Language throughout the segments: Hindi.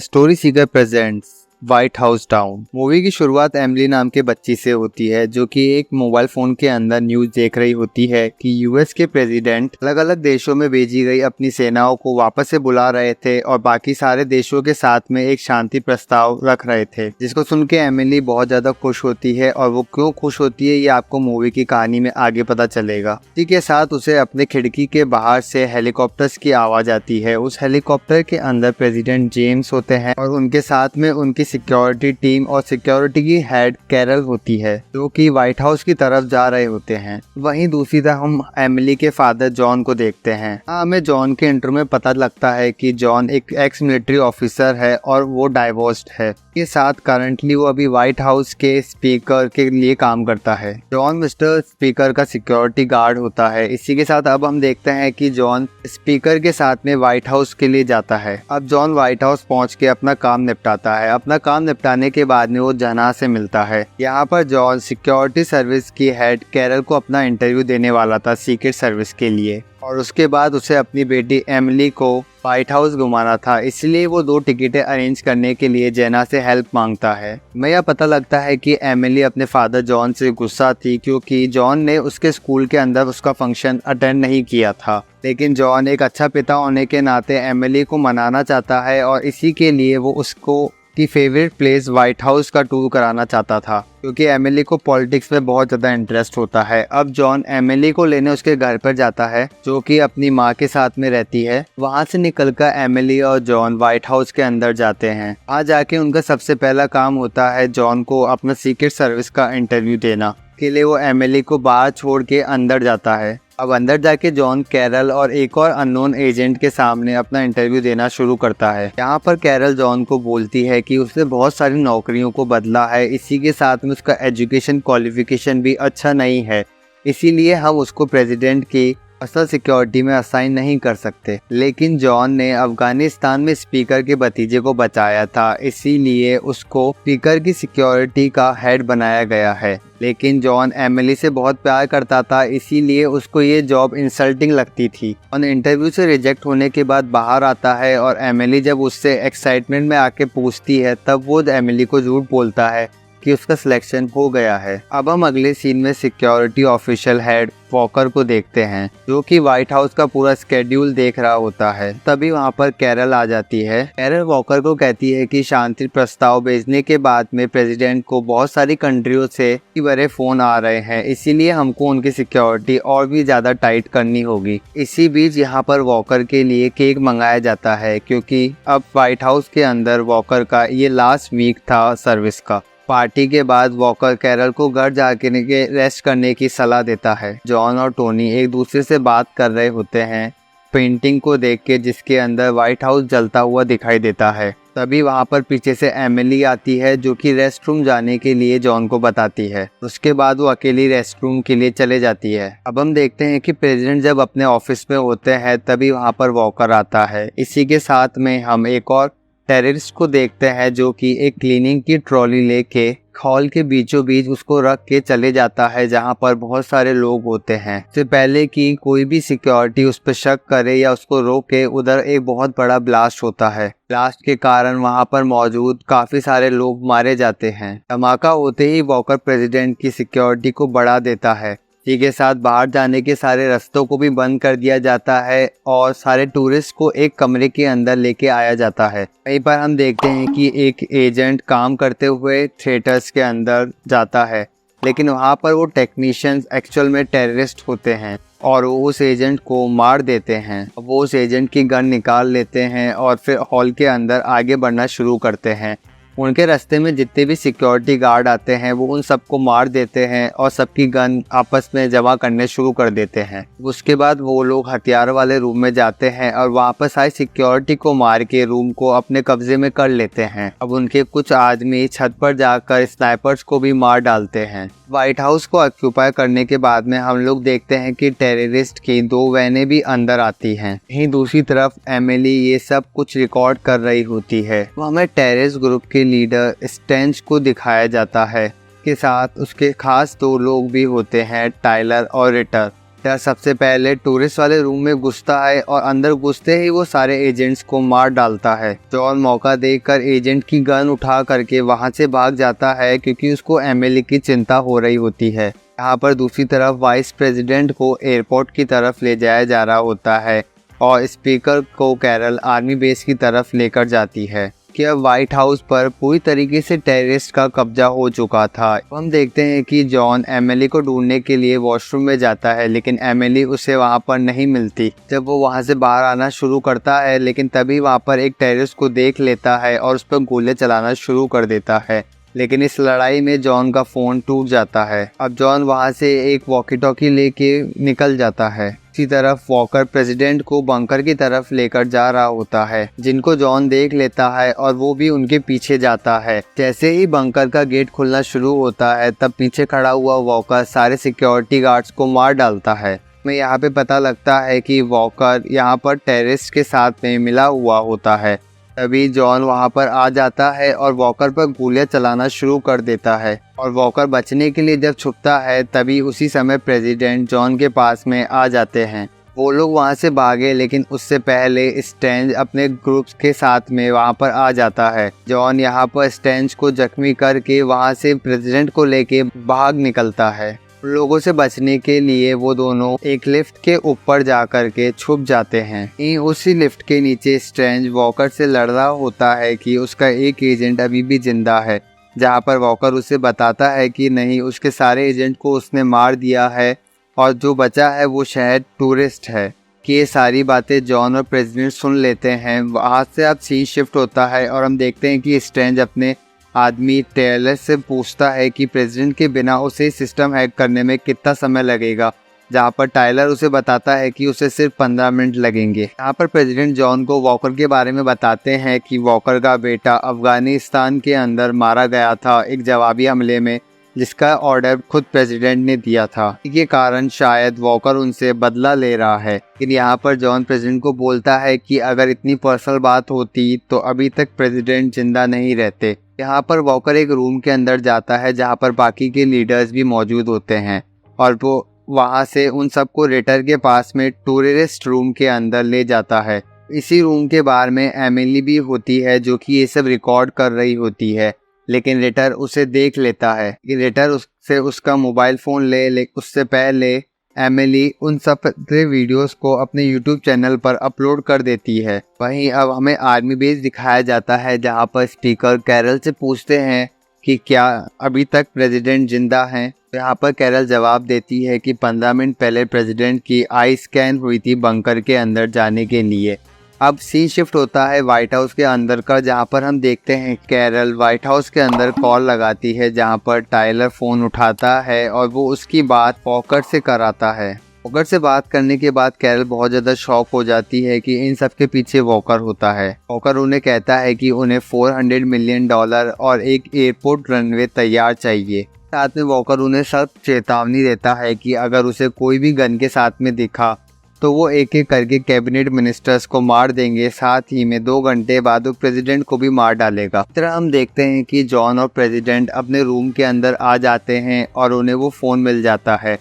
Story Sikar presents white house down. Movie की शुरुआत एमिली नाम के बच्ची से होती है जो कि एक मोबाइल फोन के अंदर न्यूज देख रही होती है कि यूएस के प्रेसिडेंट अलग अलग देशों में भेजी गई अपनी सेनाओं को वापस से बुला रहे थे और बाकी सारे देशों के साथ में एक शांति प्रस्ताव रख रहे थे, जिसको सुन के एमिली बहुत ज्यादा खुश होती है। और वो क्यों खुश होती है ये आपको मूवी की कहानी में आगे पता चलेगा। इसी के साथ उसे अपने खिड़की के बाहर से हेलीकॉप्टर्स की आवाज आती है। उस हेलीकॉप्टर के अंदर प्रेसिडेंट जेम्स होते हैं और उनके साथ में उनकी सिक्योरिटी टीम और सिक्योरिटी की हेड कैरल होती है जो कि व्हाइट हाउस की तरफ जा रहे होते हैं। वहीं दूसरी तरफ हम एमिली के फादर जॉन को देखते हैं। हमें जॉन के इंटरव्यू में पता लगता है कि जॉन एक एक्स मिलिट्री ऑफिसर है और वो डाइवोर्स्ड है। के साथ करंटली वो अभी व्हाइट हाउस के स्पीकर के लिए काम करता है। जॉन मिस्टर स्पीकर का सिक्योरिटी गार्ड होता है। इसी के साथ अब हम देखते हैं कि जॉन स्पीकर के साथ में व्हाइट हाउस के लिए जाता है। अब जॉन व्हाइट हाउस पहुंच के अपना काम निपटाता है। अपना काम निपटाने के बाद में वो जना से मिलता है। यहाँ पर जॉन सिक्योरिटी सर्विस की हेड कैरल को अपना इंटरव्यू देने वाला था सीक्रेट सर्विस के लिए, और उसके बाद उसे अपनी बेटी एमिली को व्हाइट हाउस घुमाना था, इसलिए वो 2 टिकटें अरेंज करने के लिए जेना से हेल्प मांगता है। मैं यह पता लगता है कि एमिली अपने फादर जॉन से गुस्सा थी क्योंकि जॉन ने उसके स्कूल के अंदर उसका फंक्शन अटेंड नहीं किया था। लेकिन जॉन एक अच्छा पिता होने के नाते एमिली को मनाना चाहता है और इसी के लिए वो उसको की फेवरेट प्लेस व्हाइट हाउस का टूर कराना चाहता था क्योंकि एमिली को पॉलिटिक्स में बहुत ज़्यादा इंटरेस्ट होता है। अब जॉन एमिली को लेने उसके घर पर जाता है जो कि अपनी माँ के साथ में रहती है। वहाँ से निकलकर एमिली और जॉन व्हाइट हाउस के अंदर जाते हैं। वहाँ जाके उनका सबसे पहला काम होता है जॉन को अपना सीक्रेट सर्विस का इंटरव्यू देना। के लिए वो एमिली को बाहर छोड़ के अंदर जाता है। अब अंदर जाके जॉन कैरल और एक और अननोन एजेंट के सामने अपना इंटरव्यू देना शुरू करता है। यहाँ पर कैरल जॉन को बोलती है कि उसने बहुत सारी नौकरियों को बदला है, इसी के साथ में उसका एजुकेशन क्वालिफिकेशन भी अच्छा नहीं है, इसीलिए हम उसको प्रेसिडेंट की असल सिक्योरिटी में असाइन नहीं कर सकते। लेकिन जॉन ने अफगानिस्तान में स्पीकर के भतीजे को बचाया था, इसीलिए उसको स्पीकर की सिक्योरिटी का हेड बनाया गया है। लेकिन जॉन एमिली से बहुत प्यार करता था, इसीलिए उसको ये जॉब इंसल्टिंग लगती थी। और इंटरव्यू से रिजेक्ट होने के बाद बाहर आता है और एमिली जब उससे एक्साइटमेंट में आके पूछती है तब वो एमिली को झूठ बोलता है कि उसका सिलेक्शन हो गया है। अब हम अगले सीन में सिक्योरिटी ऑफिशियल हेड वॉकर को देखते हैं जो कि व्हाइट हाउस का पूरा स्केड्यूल देख रहा होता है। तभी वहाँ पर कैरल आ जाती है। कैरल वॉकर को कहती है कि शांति प्रस्ताव भेजने के बाद में प्रेसिडेंट को बहुत सारी कंट्रियों से बड़े फोन आ रहे हैं, इसीलिए हमको उनकी सिक्योरिटी और भी ज्यादा टाइट करनी होगी। इसी बीच यहाँ पर वॉकर के लिए केक मंगाया जाता है क्योंकि अब व्हाइट हाउस के अंदर वॉकर का ये लास्ट वीक था सर्विस का। पार्टी के बाद वॉकर कैरल को घर जाके रेस्ट करने की सलाह देता है। जॉन और टोनी एक दूसरे से बात कर रहे होते हैं पेंटिंग को देख के जिसके अंदर व्हाइट हाउस जलता हुआ दिखाई देता है। तभी वहाँ पर पीछे से एमिली आती है जो कि रेस्ट रूम जाने के लिए जॉन को बताती है। उसके बाद वो अकेली रेस्ट रूम के लिए चले जाती है। अब हम देखते हैं कि प्रेसिडेंट जब अपने ऑफिस में होते हैं तभी वहाँ पर वॉकर आता है। इसी के साथ में हम एक और टेररिस्ट को देखते हैं जो कि एक क्लीनिंग की ट्रॉली लेके हॉल के बीचों बीच उसको रख के चले जाता है जहां पर बहुत सारे लोग होते हैं। इससे पहले कि कोई भी सिक्योरिटी उस पर शक करे या उसको रोके, उधर एक बहुत बड़ा ब्लास्ट होता है। ब्लास्ट के कारण वहां पर मौजूद काफी सारे लोग मारे जाते हैं। धमाका होते ही वॉकर प्रेसिडेंट की सिक्योरिटी को बढ़ा देता है। इसी के साथ बाहर जाने के सारे रास्तों को भी बंद कर दिया जाता है और सारे टूरिस्ट को एक कमरे के अंदर लेके आया जाता है। वहीं पर हम देखते हैं कि एक एजेंट काम करते हुए थिएटर्स के अंदर जाता है, लेकिन वहाँ पर वो टेक्नीशियंस एक्चुअल में टेररिस्ट होते हैं और वो उस एजेंट को मार देते हैं। वो उस एजेंट की गन निकाल लेते हैं और फिर हॉल के अंदर आगे बढ़ना शुरू करते हैं। उनके रास्ते में जितने भी सिक्योरिटी गार्ड आते हैं वो उन सबको मार देते हैं और सबकी गन आपस में जमा करने शुरू कर देते हैं। उसके बाद वो लोग हथियार वाले रूम में जाते हैं और वापस आए सिक्योरिटी को मार के रूम को अपने कब्जे में कर लेते हैं। अब उनके कुछ आदमी छत पर जाकर स्नाइपर्स को भी मार डालते हैं। व्हाइट हाउस को ऑक्यूपाई करने के बाद में हम लोग देखते हैं कि टेररिस्ट की 2 वैनें भी अंदर आती हैं। वहीं दूसरी तरफ एमिली ये सब कुछ रिकॉर्ड कर रही होती है। वो हमें टेररिस्ट ग्रुप के लीडर स्टेंच को दिखाया जाता है। के साथ उसके खास 2 लोग भी होते हैं, टाइलर और रिटर। रिटर सबसे पहले टूरिस्ट वाले रूम में घुसता है और अंदर घुसते ही वो सारे एजेंट्स को मार डालता है। जॉन मौका देखकर एजेंट की गन उठा करके वहां से भाग जाता है क्योंकि उसको एमिली की चिंता हो रही होती है। यहाँ पर दूसरी तरफ वाइस प्रेसिडेंट को एयरपोर्ट की तरफ ले जाया जा रहा होता है और स्पीकर को कैरल आर्मी बेस की तरफ लेकर जाती है कि अब व्हाइट हाउस पर पूरी तरीके से टेररिस्ट का कब्जा हो चुका था। हम देखते हैं कि जॉन एमिली को ढूंढने के लिए वॉशरूम में जाता है लेकिन एमिली उसे वहां पर नहीं मिलती। जब वो वहां से बाहर आना शुरू करता है लेकिन तभी वहां पर एक टेररिस्ट को देख लेता है और उस पर गोले चलाना शुरू कर देता है, लेकिन इस लड़ाई में जॉन का फोन टूट जाता है। अब जॉन वहां से एक वॉकी टॉकी लेके निकल जाता है। इसी तरफ वॉकर प्रेसिडेंट को बंकर की तरफ लेकर जा रहा होता है, जिनको जॉन देख लेता है और वो भी उनके पीछे जाता है। जैसे ही बंकर का गेट खुलना शुरू होता है तब पीछे खड़ा हुआ वॉकर सारे सिक्योरिटी गार्ड्स को मार डालता है। हमें यहाँ पे पता लगता है कि वॉकर यहाँ पर टेररिस्ट के साथ में मिला हुआ होता है। तभी जॉन वहां पर आ जाता है और वॉकर पर गोलियां चलाना शुरू कर देता है और वॉकर बचने के लिए जब छुपता है तभी उसी समय प्रेसिडेंट जॉन के पास में आ जाते हैं। वो लोग वहां से भागे लेकिन उससे पहले स्टेंज अपने ग्रुप्स के साथ में वहां पर आ जाता है। जॉन यहां पर स्टेंज को जख्मी करके वहां से प्रेसिडेंट को लेके भाग निकलता है। लोगों से बचने के लिए वो दोनों एक लिफ्ट के ऊपर जाकर के छुप जाते हैं। उसी लिफ्ट के नीचे स्ट्रेंज वॉकर से लड़ रहा होता है कि उसका एक एजेंट अभी भी जिंदा है, जहां पर वॉकर उसे बताता है कि नहीं, उसके सारे एजेंट को उसने मार दिया है और जो बचा है वो शायद टूरिस्ट है। कि ये सारी बातें जॉन और प्रेसिडेंट सुन लेते हैं। वहाँ से अब सीन शिफ्ट होता है और हम देखते हैं कि स्ट्रेंज अपने आदमी टेलर से पूछता है कि प्रेसिडेंट के बिना उसे सिस्टम हैक करने में कितना समय लगेगा, जहाँ पर टाइलर उसे बताता है कि उसे सिर्फ 15 मिनट लगेंगे। यहाँ पर प्रेसिडेंट जॉन को वॉकर के बारे में बताते हैं कि वॉकर का बेटा अफगानिस्तान के अंदर मारा गया था एक जवाबी हमले में, जिसका ऑर्डर खुद प्रेसिडेंट ने दिया था। इसके कारण शायद वॉकर उनसे बदला ले रहा है। लेकिन यहाँ पर जॉन प्रेसिडेंट को बोलता है कि अगर इतनी पर्सनल बात होती तो अभी तक प्रेसिडेंट जिंदा नहीं रहते। यहाँ पर वॉकर एक रूम के अंदर जाता है जहाँ पर बाकी के लीडर्स भी मौजूद होते हैं और वो वहाँ से उन सबको रिटर के पास में टूरिस्ट रूम के अंदर ले जाता है। इसी रूम के बाहर में एमिली भी होती है जो कि ये सब रिकॉर्ड कर रही होती है, लेकिन रिटर उसे देख लेता है कि रिटर उससे उसका मोबाइल फ़ोन ले उससे पहले एमिली उन सब वीडियोस को अपने यूट्यूब चैनल पर अपलोड कर देती है। वहीं अब हमें आर्मी बेस दिखाया जाता है जहां पर स्पीकर कैरल से पूछते हैं कि क्या अभी तक प्रेसिडेंट जिंदा हैं। तो यहाँ पर कैरल जवाब देती है कि 15 मिनट पहले प्रेसिडेंट की आई स्कैन हुई थी बंकर के अंदर जाने के लिए। अब सीन शिफ्ट होता है व्हाइट हाउस के अंदर का, जहाँ पर हम देखते हैं कैरल व्हाइट हाउस के अंदर कॉल लगाती है, जहाँ पर टाइलर फ़ोन उठाता है और वो उसकी बात वॉकर से कराता है। वॉकर से बात करने के बाद कैरल बहुत ज़्यादा शॉक हो जाती है कि इन सब के पीछे वॉकर होता है। वॉकर उन्हें कहता है कि उन्हें $400 मिलियन और एक एयरपोर्ट रनवे तैयार चाहिए। साथ में वॉकर उन्हें सख्त चेतावनी देता है कि अगर उसे कोई भी गन के साथ में दिखा तो वो एक एक करके कैबिनेट मिनिस्टर्स को मार देंगे, साथ ही में 2 घंटे बाद वो प्रेसिडेंट को भी मार डालेगा। इस तरह हम देखते हैं कि जॉन और प्रेसिडेंट अपने रूम के अंदर आ जाते हैं और उन्हें वो फ़ोन मिल जाता है।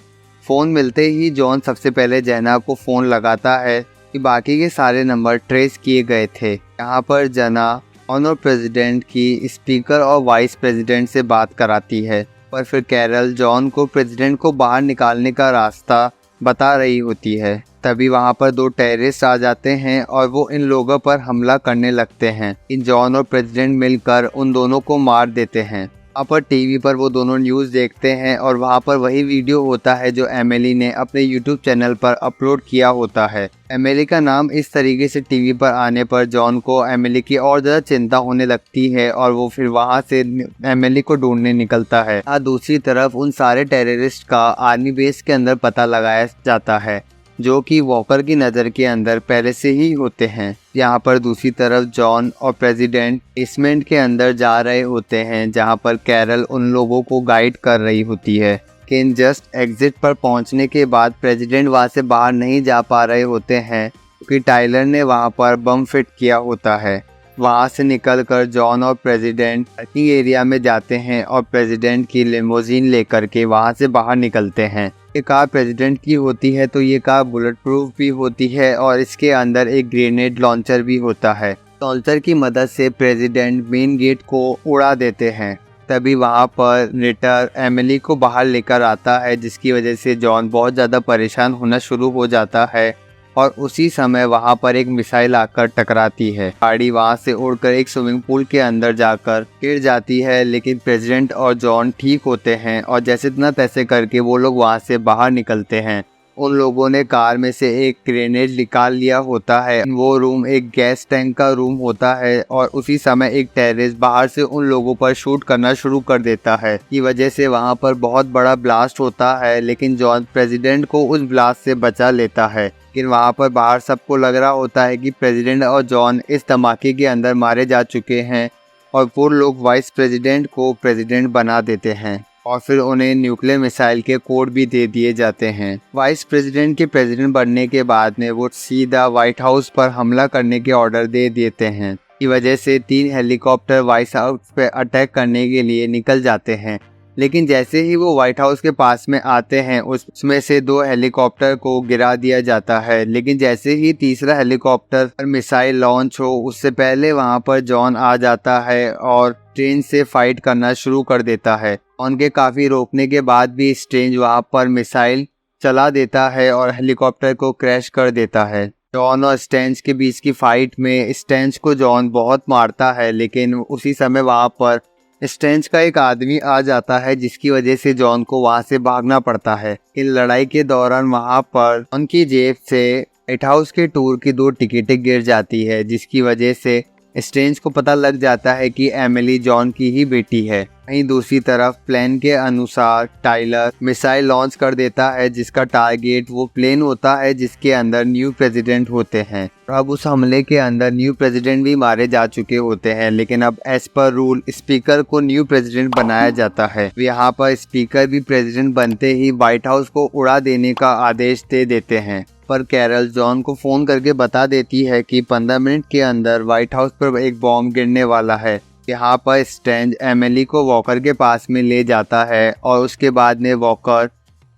फ़ोन मिलते ही जॉन सबसे पहले जना को फ़ोन लगाता है कि बाकी के सारे नंबर ट्रेस किए गए थे। यहाँ पर जना और प्रेसिडेंट की स्पीकर और वाइस प्रेसिडेंट से बात कराती है, पर फिर कैरल जॉन को प्रेसिडेंट को बाहर निकालने का रास्ता बता रही होती है। तभी वहां पर 2 टेररिस्ट आ जाते हैं और वो इन लोगों पर हमला करने लगते हैं। इन जॉन और प्रेसिडेंट मिलकर उन दोनों को मार देते हैं। वहाँ पर टीवी पर वो दोनों न्यूज़ देखते हैं और वहाँ पर वही वीडियो होता है जो एमिली ने अपने यूट्यूब चैनल पर अपलोड किया होता है। एमिली का नाम इस तरीके से टीवी पर आने पर जॉन को एमिली की और ज़्यादा चिंता होने लगती है और वो फिर वहाँ से एमिली को ढूंढने निकलता है। दूसरी तरफ उन सारे टेररिस्ट का आर्मी बेस के अंदर पता लगाया जाता है, जो कि वॉकर की नज़र के अंदर पहले से ही होते हैं। यहाँ पर दूसरी तरफ जॉन और प्रेसिडेंट बेसमेंट के अंदर जा रहे होते हैं, जहाँ पर कैरल उन लोगों को गाइड कर रही होती है। लेकिन जस्ट एग्जिट पर पहुँचने के बाद प्रेसिडेंट वहाँ से बाहर नहीं जा पा रहे होते हैं क्योंकि टाइलर ने वहाँ पर बम फिट किया होता है। वहाँ से निकलकर जॉन और प्रेसिडेंट पार्किंग एरिया में जाते हैं और प्रेसिडेंट की लिमोजीन लेकर के वहाँ से बाहर निकलते हैं। ये कार प्रेसिडेंट की होती है तो ये कार बुलेट प्रूफ भी होती है और इसके अंदर एक ग्रेनेड लॉन्चर भी होता है। लॉन्चर की मदद से प्रेसिडेंट मेन गेट को उड़ा देते हैं। तभी वहाँ पर रिटर एमिली को बाहर लेकर आता है, जिसकी वजह से जॉन बहुत ज़्यादा परेशान होना शुरू हो जाता है और उसी समय वहाँ पर एक मिसाइल आकर टकराती है। गाड़ी वहाँ से उड़कर एक स्विमिंग पूल के अंदर जाकर गिर जाती है, लेकिन प्रेसिडेंट और जॉन ठीक होते हैं और जैसे इतना तैसे करके वो लोग वहाँ से बाहर निकलते हैं। उन लोगों ने कार में से एक ग्रेनेड निकाल लिया होता है। वो रूम एक गैस टैंक का रूम होता है और उसी समय एक टेररिस्ट बाहर से उन लोगों पर शूट करना शुरू कर देता है। की वजह से वहां पर बहुत बड़ा ब्लास्ट होता है, लेकिन जॉन प्रेसिडेंट को उस ब्लास्ट से बचा लेता है। लेकिन वहां पर बाहर सबको लग रहा होता है कि प्रेसिडेंट और जॉन इस धमाके के अंदर मारे जा चुके हैं और वो लोग वाइस प्रेसिडेंट को प्रेसिडेंट बना देते हैं और फिर उन्हें न्यूक्लियर मिसाइल के कोड भी दे दिए जाते हैं। वाइस प्रेसिडेंट के प्रेसिडेंट बनने के बाद में वो सीधा व्हाइट हाउस पर हमला करने के ऑर्डर दे देते हैं। की वजह से 3 हेलीकॉप्टर व्हाइट हाउस पे अटैक करने के लिए निकल जाते हैं, लेकिन जैसे ही वो व्हाइट हाउस के पास में आते हैं उसमें से 2 हेलीकॉप्टर को गिरा दिया जाता है। लेकिन जैसे ही तीसरा हेलीकॉप्टर पर मिसाइल लॉन्च हो उससे पहले वहां पर जॉन आ जाता है और ट्रेन से फाइट करना शुरू कर देता है। उनके काफ़ी रोकने के बाद भी स्ट्रेंज वहां पर मिसाइल चला देता है और हेलीकॉप्टर को क्रैश कर देता है। जॉन और स्टेंज के बीच की फाइट में स्टेंज को जॉन बहुत मारता है, लेकिन उसी समय वहां पर स्टेंज का एक आदमी आ जाता है, जिसकी वजह से जॉन को वहां से भागना पड़ता है। इन लड़ाई के दौरान वहां पर उनकी जेब से व्हाइट हाउस के टूर की 2 टिकटें गिर जाती है, जिसकी वजह से स्ट्रेंज को पता लग जाता है कि एमिली जॉन की ही बेटी है। वहीं दूसरी तरफ प्लान के अनुसार टाइलर मिसाइल लॉन्च कर देता है, जिसका टारगेट वो प्लेन होता है जिसके अंदर न्यू प्रेसिडेंट होते हैं। अब उस हमले के अंदर न्यू प्रेसिडेंट भी मारे जा चुके होते हैं, लेकिन अब एज पर रूल स्पीकर को न्यू प्रेसिडेंट बनाया जाता है। यहाँ पर स्पीकर भी प्रेसिडेंट बनते ही व्हाइट हाउस को उड़ा देने का आदेश दे देते हैं। पर कैरल जॉन को फोन करके बता देती है कि 15 मिनट के अंदर व्हाइट हाउस पर एक बॉम्ब गिरने वाला है। यहाँ पर स्ट्रेंज एमिली को वॉकर के पास में ले जाता है और उसके बाद में वॉकर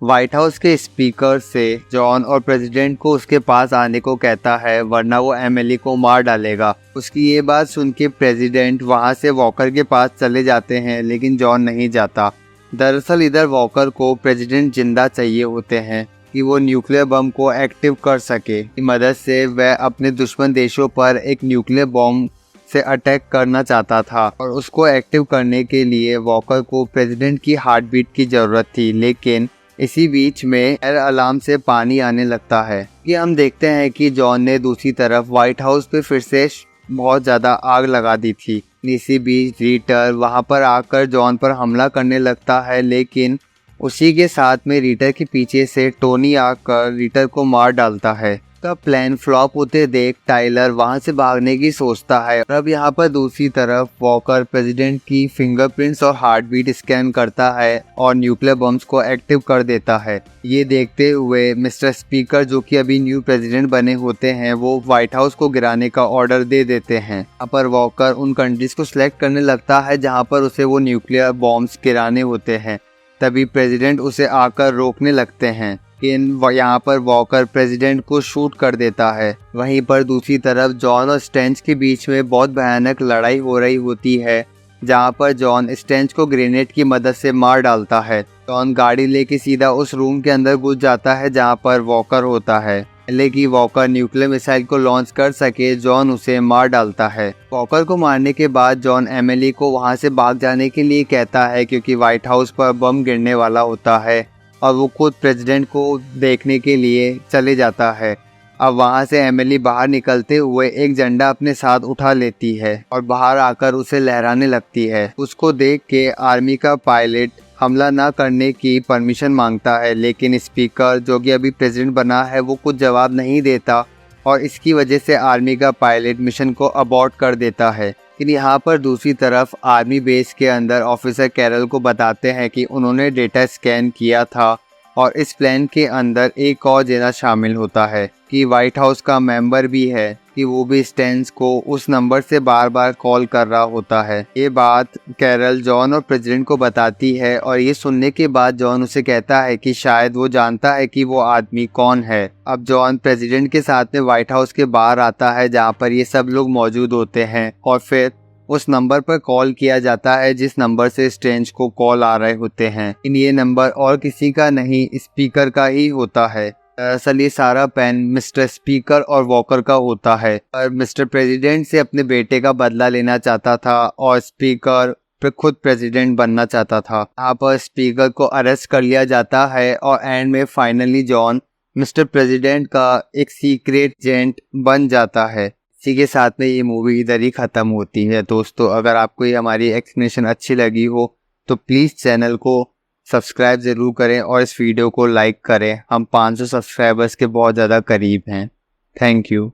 व्हाइट हाउस के स्पीकर से जॉन और प्रेसिडेंट को उसके पास आने को कहता है, वरना वो एमिली को मार डालेगा। उसकी ये बात सुन के प्रेसिडेंट वहाँ से वॉकर के पास चले जाते हैं, लेकिन जॉन नहीं जाता। दरअसल इधर वॉकर को प्रेसिडेंट जिंदा चाहिए होते हैं कि वो न्यूक्लियर बम को एक्टिव कर सके। इस मदद से वह अपने दुश्मन देशों पर एक न्यूक्लियर बम से अटैक करना चाहता था और उसको एक्टिव करने के लिए वॉकर को प्रेसिडेंट की हार्ट बीट की ज़रूरत थी। लेकिन इसी बीच में एयर अलार्म से पानी आने लगता है कि हम देखते हैं कि जॉन ने दूसरी तरफ व्हाइट हाउस पे फिर से बहुत ज़्यादा आग लगा दी थी। इसी बीच रीटर वहाँ पर आकर जॉन पर हमला करने लगता है, लेकिन उसी के साथ में रीटर के पीछे से टोनी आकर रीटर को मार डालता है। का प्लान फ्लॉप होते देख टाइलर वहां से भागने की सोचता है। अब यहाँ पर दूसरी तरफ वॉकर प्रेसिडेंट की फिंगरप्रिंट्स और हार्ट बीट स्कैन करता है और न्यूक्लियर बम्स को एक्टिव कर देता है। ये देखते हुए मिस्टर स्पीकर, जो कि अभी न्यू प्रेसिडेंट बने होते हैं, वो व्हाइट हाउस को गिराने का ऑर्डर दे देते हैं। यहाँ पर वॉकर उन कंट्रीज को सिलेक्ट करने लगता है जहाँ पर उसे वो न्यूक्लियर बॉम्ब्स गिराने होते हैं। तभी प्रेसिडेंट उसे आकर रोकने लगते हैं, यहाँ पर वॉकर प्रेसिडेंट को शूट कर देता है। वहीं पर दूसरी तरफ जॉन और स्टेंज के बीच में बहुत भयानक लड़ाई हो रही होती है, जहाँ पर जॉन स्टेंज को ग्रेनेड की मदद से मार डालता है। जॉन गाड़ी लेके सीधा उस रूम के अंदर घुस जाता है जहाँ पर वॉकर होता है। लेकिन वॉकर न्यूक्लियर मिसाइल को लॉन्च कर सके, जॉन उसे मार डालता है। वॉकर को मारने के बाद जॉन एमिली को वहाँ से भाग जाने के लिए कहता है, क्योंकि व्हाइट हाउस पर बम गिरने वाला होता है और वो खुद प्रेसिडेंट को देखने के लिए चले जाता है। अब वहाँ से एमिली बाहर निकलते हुए एक झंडा अपने साथ उठा लेती है और बाहर आकर उसे लहराने लगती है। उसको देख के आर्मी का पायलट हमला ना करने की परमिशन मांगता है, लेकिन स्पीकर, जो कि अभी प्रेसिडेंट बना है, वो कुछ जवाब नहीं देता और इसकी वजह से आर्मी का पायलट मिशन को अबॉर्ट कर देता है। लेकिन यहाँ पर दूसरी तरफ आर्मी बेस के अंदर ऑफिसर कैरल को बताते हैं कि उन्होंने डेटा स्कैन किया था और इस प्लान के अंदर एक और जना शामिल होता है कि व्हाइट हाउस का मेंबर भी है। कि वो भी स्टेंस को उस नंबर से बार बार कॉल कर रहा होता है। ये बात कैरल जॉन और प्रेसिडेंट को बताती है और ये सुनने के बाद जॉन उसे कहता है कि शायद वो जानता है कि वो आदमी कौन है। अब जॉन प्रेसिडेंट के साथ में व्हाइट हाउस के बाहर आता है जहाँ पर ये सब लोग मौजूद होते हैं और फिर उस नंबर पर कॉल किया जाता है जिस नंबर से स्ट्रेंज को कॉल आ रहे होते हैं। लेकिन ये नंबर और किसी का नहीं, स्पीकर का ही होता है। दरअसल ये सारा प्लान मिस्टर स्पीकर और वॉकर का होता है और मिस्टर प्रेसिडेंट से अपने बेटे का बदला लेना चाहता था और स्पीकर फिर खुद प्रेसिडेंट बनना चाहता था। यहाँ पर स्पीकर को अरेस्ट कर लिया जाता है और एंड में फाइनली जॉन मिस्टर प्रेसिडेंट का एक सीक्रेट एजेंट बन जाता है। इसी के साथ में ये मूवी इधर ही ख़त्म होती है। दोस्तों, अगर आपको ये हमारी एक्सप्लेनेशन अच्छी लगी हो तो प्लीज़ चैनल को सब्सक्राइब ज़रूर करें और इस वीडियो को लाइक करें। हम 500 सब्सक्राइबर्स के बहुत ज़्यादा करीब हैं। Thank you.